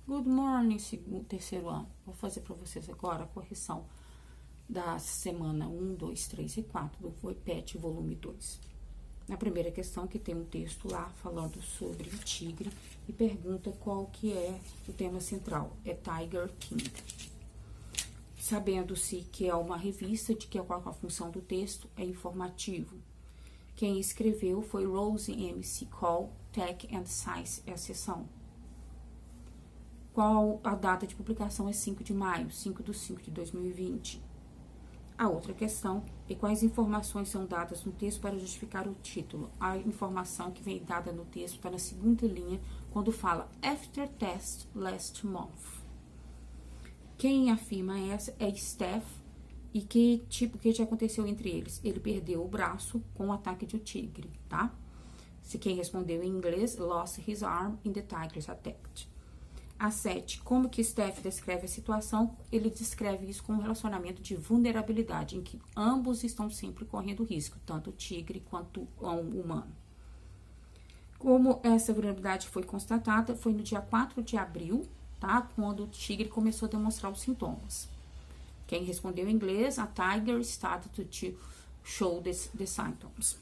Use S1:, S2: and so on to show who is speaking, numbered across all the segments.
S1: Good morning, terceiro ano. Vou fazer para vocês agora a correção da semana 1, 2, 3 e 4 do PET volume 2. Na primeira questão, que tem um texto lá falando sobre o tigre e pergunta qual que é o tema central. É Tiger King. Sabendo-se que é uma revista, de que qual a função do texto é informativo. Quem escreveu foi Rose M.C. Cole, Tech and Science é a seção. Qual a data de publicação? É 5 de maio, 5/5 de 2020. A outra questão é quais informações são dadas no texto para justificar o título. A informação que vem dada no texto está na segunda linha, quando fala After Test Last Month. Quem afirma essa é Steph. E que já aconteceu entre eles? Ele perdeu o braço com o ataque de um tigre, tá? Se quem respondeu em inglês, lost his arm in the tiger's attack. A 7, como que Steph descreve a situação? Ele descreve isso como um relacionamento de vulnerabilidade, em que ambos estão sempre correndo risco, tanto o tigre quanto o humano. Como essa vulnerabilidade foi constatada, foi no dia 4 de abril, tá? Quando o tigre começou a demonstrar os sintomas. Quem respondeu em inglês, a tiger started to show the symptoms.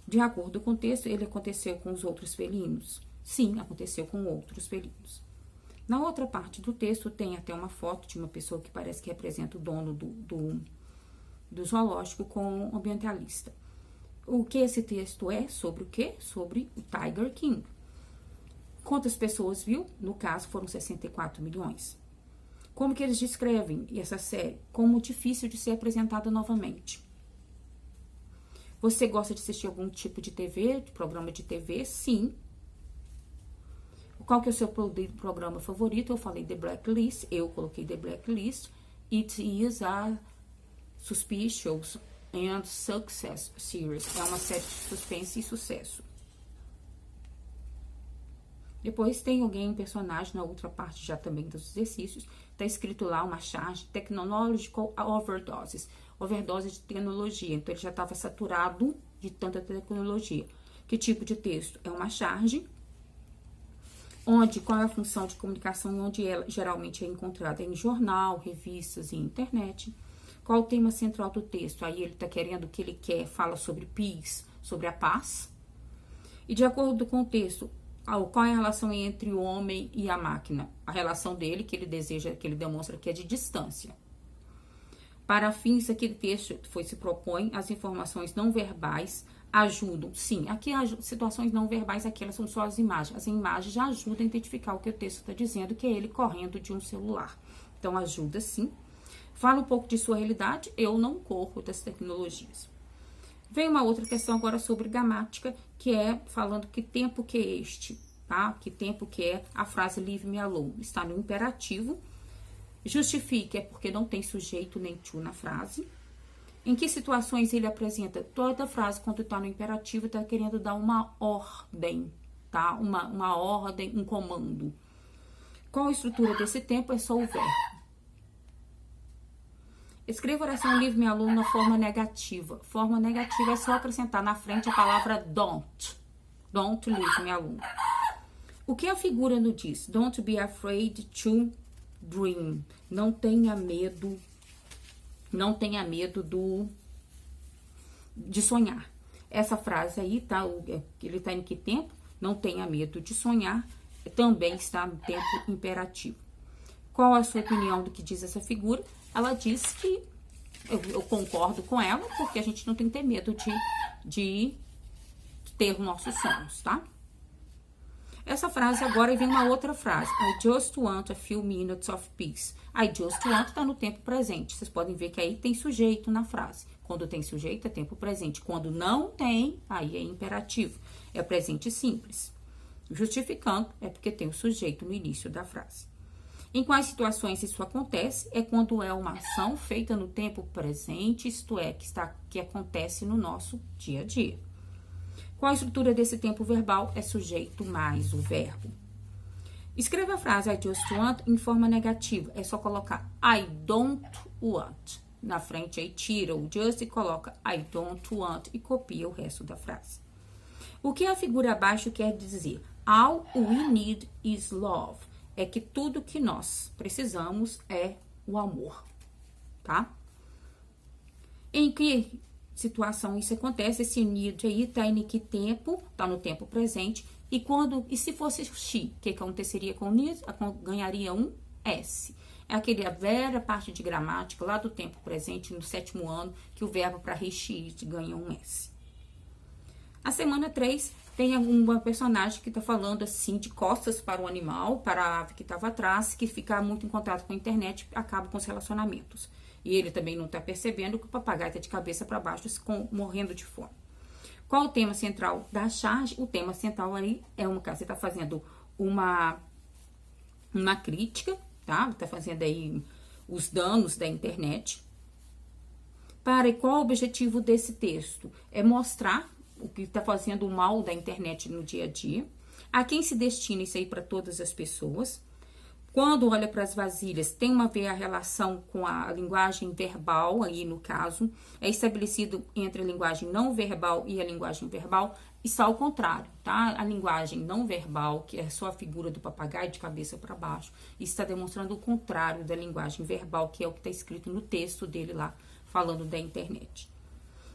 S1: De acordo com o texto, ele aconteceu com os outros felinos? Sim, aconteceu com outros felinos. Na outra parte do texto, tem até uma foto de uma pessoa que parece que representa o dono do zoológico com o ambientalista. O que esse texto é? Sobre o quê? Sobre o Tiger King. Quantas pessoas viu? No caso, foram 64 milhões. Como que eles descrevem essa série? Como difícil de ser apresentada novamente. Você gosta de assistir algum tipo de TV, de programa de TV? Sim. Qual que é o seu programa favorito? Eu falei The Blacklist, eu coloquei The Blacklist. It is a Suspicious and Success Series. É uma série de suspense e sucesso. Depois tem alguém, um personagem, na outra parte já também dos exercícios. Tá escrito lá uma charge, Technological Overdoses. Overdose de tecnologia. Então, ele já estava saturado de tanta tecnologia. Que tipo de texto? É uma charge. Qual é a função de comunicação, onde ela geralmente é encontrada? Em jornal, revistas e internet. Qual o tema central do texto? Aí ele está querendo o que ele quer, fala sobre peace, sobre a paz. E de acordo com o texto, qual é a relação entre o homem e a máquina? A relação dele, que ele deseja, que ele demonstra que é de distância. Para fins, aquele texto se propõe, as informações não verbais ajudam. Sim, aqui as situações não verbais, aqui elas são só as imagens. As imagens já ajudam a identificar o que o texto está dizendo, que é ele correndo de um celular. Então, ajuda sim. Fala um pouco de sua realidade, eu não corro das tecnologias. Vem uma outra questão agora sobre gramática, que é falando que tempo que é este, tá? Que tempo que é a frase leave me alone. Está no imperativo. Justifique é porque não tem sujeito nem to na frase. Em que situações ele apresenta? Toda frase, quando está no imperativo, está querendo dar uma ordem, tá? Uma ordem, um comando. Qual a estrutura desse tempo? É só o verbo. Escreva a oração leave me alone na forma negativa. Forma negativa é só acrescentar na frente a palavra don't. Don't leave me alone. O que a figura nos diz? Don't be afraid to dream. Não tenha medo de sonhar. Essa frase aí, tá? Ele tá em que tempo? Não tenha medo de sonhar. Também está no tempo imperativo. Qual a sua opinião do que diz essa figura? Ela diz que eu concordo com ela, porque a gente não tem que ter medo de ter os nossos sonhos, tá? Essa frase agora vem uma outra frase. I just want a few minutes of peace. I just want está no tempo presente. Vocês podem ver que aí tem sujeito na frase. Quando tem sujeito é tempo presente. Quando não tem, aí é imperativo. É presente simples. Justificando é porque tem o sujeito no início da frase. Em quais situações isso acontece? É quando é uma ação feita no tempo presente, isto é, que acontece no nosso dia a dia. Qual a estrutura desse tempo verbal? É sujeito mais o verbo. Escreva a frase I just want em forma negativa. É só colocar I don't want. Na frente aí tira o just e coloca I don't want e copia o resto da frase. O que a figura abaixo quer dizer? All we need is love. é que tudo que nós precisamos é o amor, tá? Em que situação isso acontece? Esse need aí tá em que tempo? Tá no tempo presente. E se fosse she, o que aconteceria com o need? Ganharia um S. É aquele a vera parte de gramática lá do tempo presente, no 7º ano, que o verbo para he, she, ganha um S. A semana 3 tem uma personagem que está falando assim, de costas para o animal, para a ave que estava atrás, que fica muito em contato com a internet, acaba com os relacionamentos. E ele também não está percebendo que o papagaio está de cabeça para baixo, morrendo de fome. Qual o tema central da charge? O tema central aí é você está fazendo uma crítica, tá? Está fazendo aí os danos da internet. E qual o objetivo desse texto? É mostrar o que está fazendo o mal da internet no dia a dia. A quem se destina isso aí para todas as pessoas. Quando olha para as vasilhas, tem a ver a relação com a linguagem verbal, aí no caso, é estabelecido entre a linguagem não verbal e a linguagem verbal, está ao contrário, tá? A linguagem não verbal, que é só a figura do papagaio de cabeça para baixo, está demonstrando o contrário da linguagem verbal, que é o que está escrito no texto dele lá, falando da internet.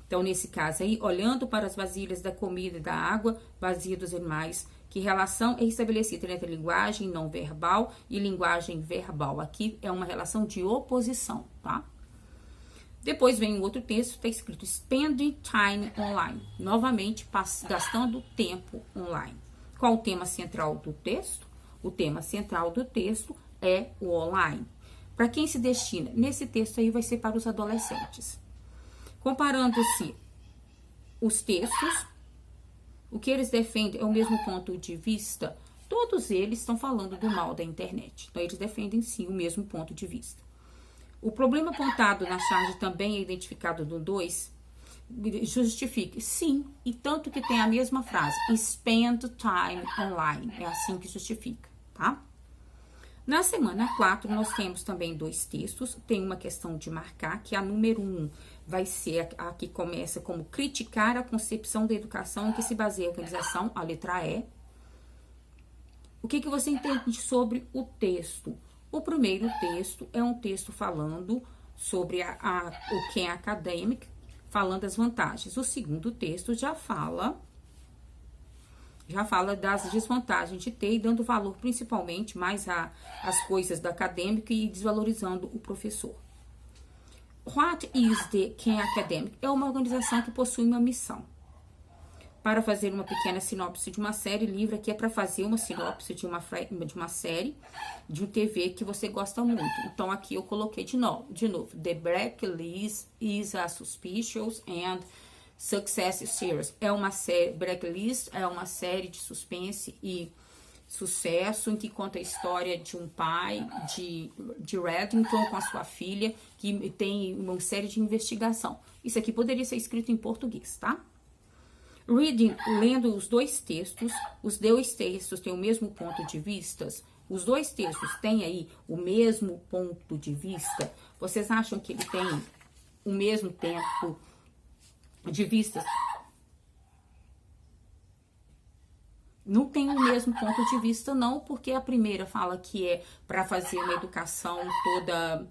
S1: Então, nesse caso aí, olhando para as vasilhas da comida e da água, vazia dos animais, que relação é estabelecida entre linguagem não verbal e linguagem verbal. Aqui é uma relação de oposição, tá? Depois vem um outro texto, está escrito spending time online. Novamente, gastando tempo online. Qual o tema central do texto? O tema central do texto é o online. Para quem se destina? Nesse texto aí vai ser para os adolescentes. Comparando-se os textos, o que eles defendem é o mesmo ponto de vista. Todos eles estão falando do mal da internet. Então, eles defendem, sim, o mesmo ponto de vista. O problema apontado na charge também é identificado no 2. Justifique, sim, e tanto que tem a mesma frase. Spend time online. É assim que justifica, tá? Na semana 4, nós temos também 2 textos. Tem uma questão de marcar, que a número 1 vai ser a que começa como criticar a concepção da educação em que se baseia a organização, a letra E. O que você entende sobre o texto? O primeiro texto é um texto falando sobre o que é acadêmico, falando das vantagens. O segundo texto já fala das desvantagens de ter e dando valor principalmente mais às coisas da acadêmica e desvalorizando o professor. What is the Khan Academic? É uma organização que possui uma missão. Para fazer uma pequena sinopse de uma série, livre aqui é para fazer uma sinopse de uma série, de um TV que você gosta muito. Então, aqui eu coloquei de novo. The Blacklist is a Suspicious and Success Series. É uma série, Blacklist é uma série de suspense e sucesso, em que conta a história de um pai de Reddington com a sua filha, que tem uma série de investigação. Isso aqui poderia ser escrito em português, tá? Reading, lendo os 2 textos, os 2 textos têm o mesmo ponto de vista, os 2 textos têm aí o mesmo ponto de vista, vocês acham que ele tem o mesmo tempo de vista? Não tem o mesmo ponto de vista, não, porque a primeira fala que é para fazer uma educação toda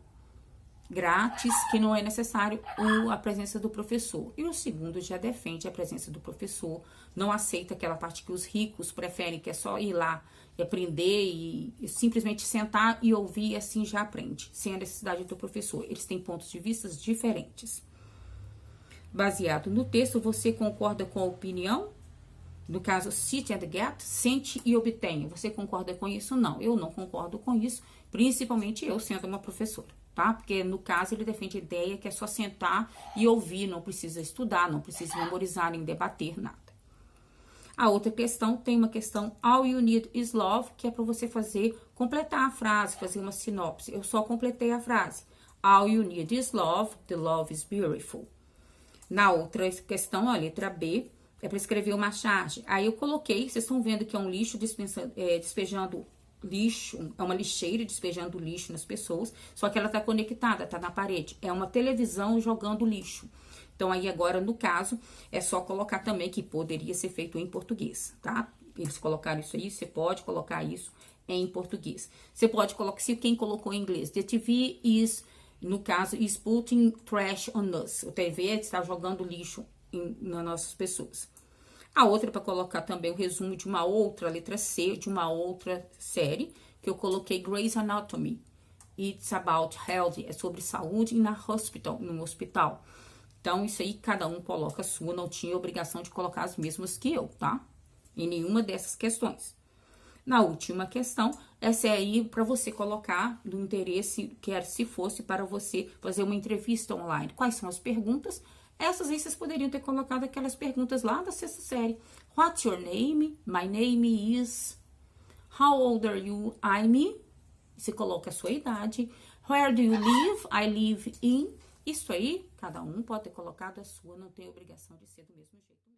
S1: grátis, que não é necessário a presença do professor. E o segundo já defende a presença do professor, não aceita aquela parte que os ricos preferem, que é só ir lá e aprender e simplesmente sentar e ouvir e assim já aprende, sem a necessidade do professor. Eles têm pontos de vista diferentes. Baseado no texto, você concorda com a opinião? No caso, sit and get, sente e obtenha. Você concorda com isso? Não, eu não concordo com isso, principalmente eu sendo uma professora, tá? Porque no caso ele defende a ideia que é só sentar e ouvir, não precisa estudar, não precisa memorizar, nem debater, nada. A outra questão, tem uma questão, all you need is love, que é para você completar a frase, fazer uma sinopse. Eu só completei a frase. All you need is love, the love is beautiful. Na outra questão, a letra B, é para escrever uma charge. Aí eu coloquei, vocês estão vendo que é um lixo despejando lixo, é uma lixeira despejando lixo nas pessoas, só que ela tá conectada, tá na parede. É uma televisão jogando lixo. Então, aí agora, no caso, é só colocar também que poderia ser feito em português, tá? Eles colocaram isso aí, você pode colocar isso em português. Você pode colocar, se quem colocou em inglês, the TV is, no caso, is putting trash on us. O TV está jogando lixo nas nossas pessoas. A outra é para colocar também o resumo de uma outra, letra C, de uma outra série, que eu coloquei Grey's Anatomy. It's about health, é sobre saúde no hospital. Então, isso aí, cada um coloca a sua, não tinha obrigação de colocar as mesmas que eu, tá? Em nenhuma dessas questões. Na última questão, essa é aí para você colocar do interesse, quer se fosse para você fazer uma entrevista online. Quais são as perguntas? Essas aí vocês poderiam ter colocado aquelas perguntas lá da sexta série. What's your name? My name is... How old are you? I'm... Você coloca a sua idade. Where do you live? I live in... Isso aí, cada um pode ter colocado a sua, não tem obrigação de ser do mesmo jeito.